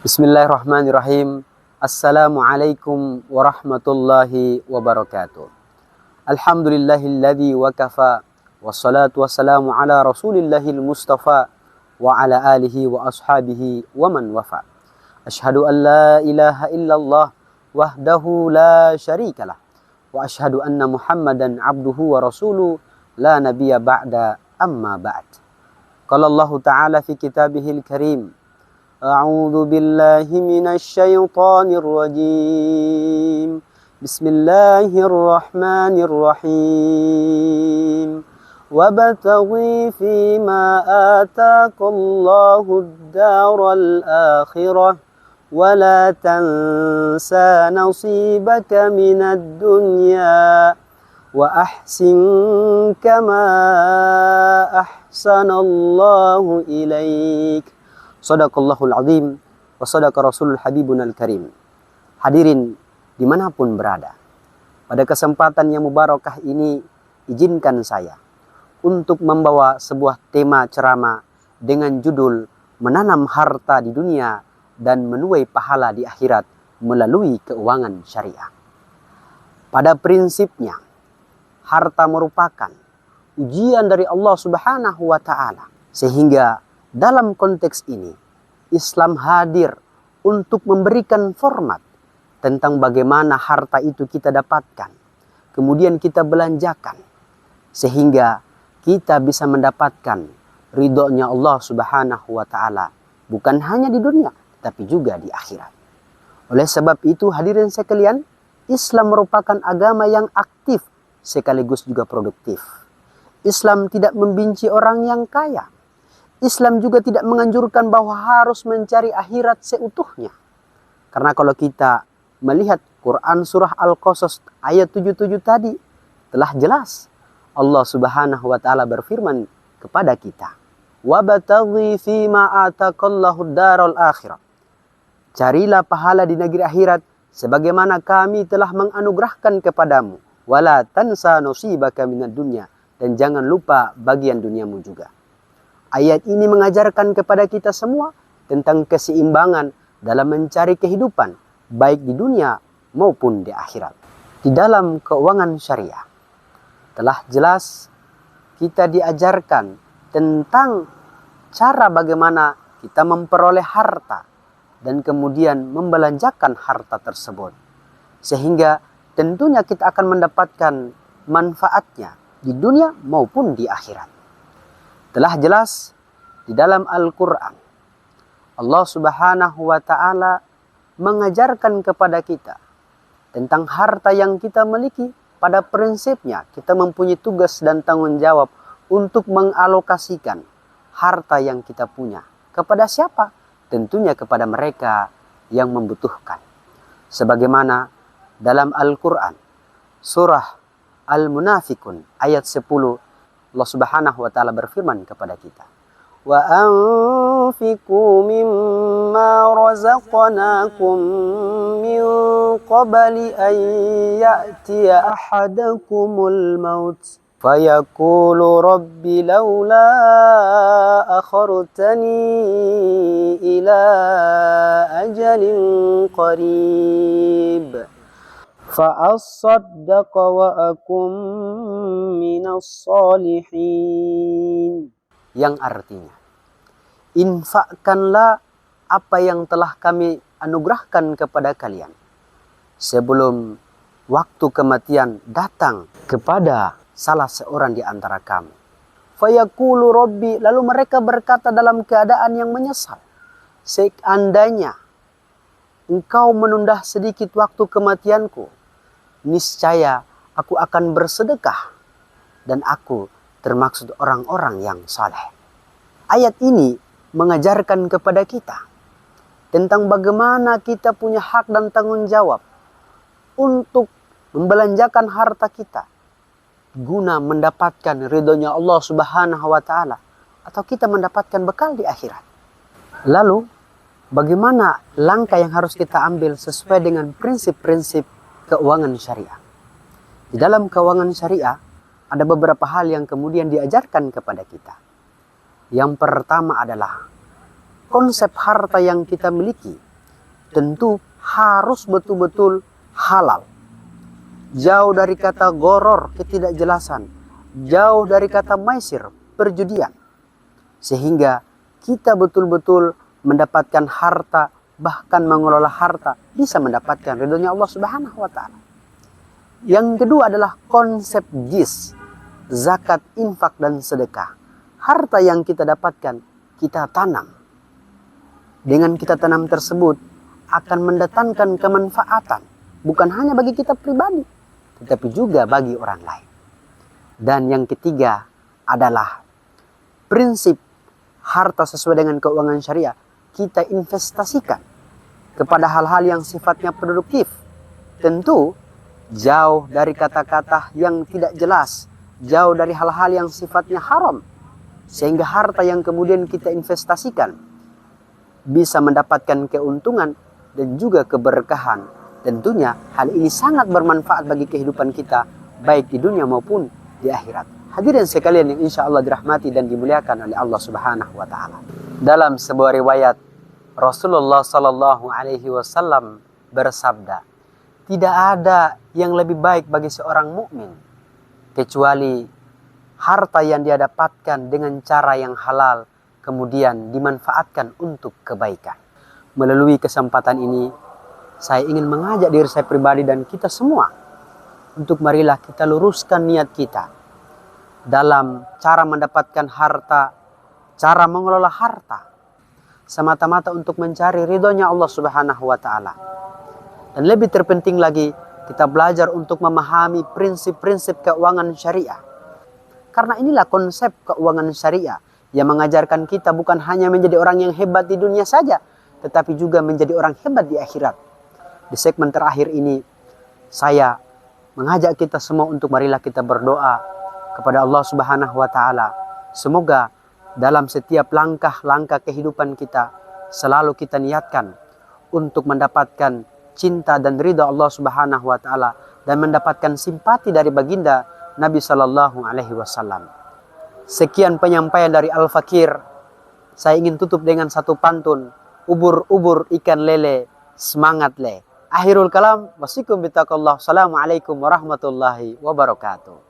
Bismillahirrahmanirrahim. Assalamualaikum warahmatullahi wabarakatuh. Alhamdulillahilladzi wa kafa. Wassalatu wassalamu ala rasulillahil mustafa wa ala alihi wa ashabihi wa man wafa. Ashhadu an la ilaha illallah wahdahu la syarikalah. Wa ashhadu anna Muhammadan abduhu wa rasuluh la nabiyya ba'da amma ba'd. Qala Allah Ta'ala fi kitabihil karim. A'udzu billahi minasy syaithanir rajim. Bismillahirrahmanirrahim. Wabtaghi fima ataakallahu ad-daral akhirah wa la tansa nasibaka minad dunya wa ahsin kama ahsanallahu ilaik. Shadaqallahul azim wa sadaqa rasulul habibunal karim. Hadirin dimanapun berada, pada kesempatan yang mubarakah ini izinkan saya untuk membawa sebuah tema ceramah dengan judul menanam harta di dunia dan menuai pahala di akhirat melalui keuangan syariah. Pada prinsipnya, harta merupakan ujian dari Allah Subhanahu wa Ta'ala, sehingga dalam konteks ini, Islam hadir untuk memberikan format tentang bagaimana harta itu kita dapatkan, kemudian kita belanjakan, sehingga kita bisa mendapatkan ridhonya Allah Subhanahu wa Ta'ala, bukan hanya di dunia, tapi juga di akhirat. Oleh sebab itu, hadirin sekalian, Islam merupakan agama yang aktif sekaligus juga produktif. Islam tidak membenci orang yang kaya. Islam juga tidak menganjurkan bahwa harus mencari akhirat seutuhnya. Karena kalau kita melihat Quran surah Al-Qasas ayat 77 tadi, telah jelas Allah Subhanahu wa Ta'ala berfirman kepada kita, "Wabtaghi fima ataakallahu ad-daral akhirah." Carilah pahala di negeri akhirat sebagaimana kami telah menganugerahkan kepadamu. Wala tansa nasibaka minad dunya, dan jangan lupa bagian duniamu juga. Ayat ini mengajarkan kepada kita semua tentang keseimbangan dalam mencari kehidupan, baik di dunia maupun di akhirat. Di dalam keuangan syariah, telah jelas kita diajarkan tentang cara bagaimana kita memperoleh harta dan kemudian membelanjakan harta tersebut. Sehingga tentunya kita akan mendapatkan manfaatnya di dunia maupun di akhirat. Telah jelas di dalam Al-Quran, Allah Subhanahu wa Ta'ala mengajarkan kepada kita tentang harta yang kita miliki. Pada prinsipnya kita mempunyai tugas dan tanggung jawab untuk mengalokasikan harta yang kita punya. Kepada siapa? Tentunya kepada mereka yang membutuhkan. Sebagaimana dalam Al-Quran surah Al-Munafikun ayat 10, Allah Subhanahu wa Ta'ala berfirman kepada kita, "Wa anfiqu mimma razaqnakum min qabli an ya'tiya ahadakumul maut fayaqulu rabbi laula akhartani ila ajalin qarib fa'asaddaq wa akum minas salihin." Yang artinya, infakkanlah apa yang telah kami anugerahkan kepada kalian sebelum waktu kematian datang kepada salah seorang di antara kamu. Fayaqulu rabbi, lalu mereka berkata dalam keadaan yang menyesal, seandainya engkau menunda sedikit waktu kematianku, niscaya aku akan bersedekah dan aku termaksud orang-orang yang saleh. Ayat ini mengajarkan kepada kita tentang bagaimana kita punya hak dan tanggung jawab untuk membelanjakan harta kita guna mendapatkan ridhonya Allah Subhanahu wa Ta'ala, atau kita mendapatkan bekal di akhirat. Lalu bagaimana langkah yang harus kita ambil sesuai dengan prinsip-prinsip keuangan syariah? Di dalam keuangan syariah ada beberapa hal yang kemudian diajarkan kepada kita. Yang pertama adalah konsep harta yang kita miliki tentu harus betul-betul halal. Jauh dari kata goror, ketidakjelasan. Jauh dari kata maisir, perjudian. Sehingga kita betul-betul mendapatkan harta, bahkan mengelola harta, bisa mendapatkan ridhonya Allah Subhanahu wa Ta'ala. Yang kedua adalah konsep jis, zakat, infak, dan sedekah. Harta yang kita dapatkan, kita tanam. Dengan kita tanam tersebut, akan mendatangkan kemanfaatan. Bukan hanya bagi kita pribadi, tetapi juga bagi orang lain. Dan yang ketiga adalah prinsip harta sesuai dengan keuangan syariah. Kita investasikan kepada hal-hal yang sifatnya produktif. Tentu jauh dari kata-kata yang tidak jelas, jauh dari hal-hal yang sifatnya haram. Sehingga harta yang kemudian kita investasikan bisa mendapatkan keuntungan dan juga keberkahan. Tentunya hal ini sangat bermanfaat bagi kehidupan kita, baik di dunia maupun di akhirat. Hadirin sekalian yang insya Allah dirahmati dan dimuliakan oleh Allah Subhanahu wa Ta'ala. Dalam sebuah riwayat, Rasulullah Sallallahu Alaihi Wasallam bersabda, tidak ada yang lebih baik bagi seorang mukmin kecuali harta yang dia dapatkan dengan cara yang halal, kemudian dimanfaatkan untuk kebaikan. Melalui kesempatan ini, saya ingin mengajak diri saya pribadi dan kita semua untuk marilah kita luruskan niat kita dalam cara mendapatkan harta, cara mengelola harta, semata-mata untuk mencari ridhonya Allah Subhanahu wa Ta'ala. Dan lebih terpenting lagi, kita belajar untuk memahami prinsip-prinsip keuangan syariah. Karena inilah konsep keuangan syariah yang mengajarkan kita bukan hanya menjadi orang yang hebat di dunia saja, tetapi juga menjadi orang hebat di akhirat. Di segmen terakhir ini, saya mengajak kita semua untuk marilah kita berdoa kepada Allah Subhanahu wa Ta'ala. Semoga dalam setiap langkah-langkah kehidupan kita selalu kita niatkan untuk mendapatkan cinta dan ridha Allah Subhanahu wa Ta'ala dan mendapatkan simpati dari baginda Nabi Sallallahu Alaihi Wasallam. Sekian penyampaian dari Al-Fakir. Saya ingin tutup dengan satu pantun. Ubur-ubur ikan lele, semangat le. Akhirul kalam, wasikum bitaqallah. Assalamualaikum warahmatullahi wabarakatuh.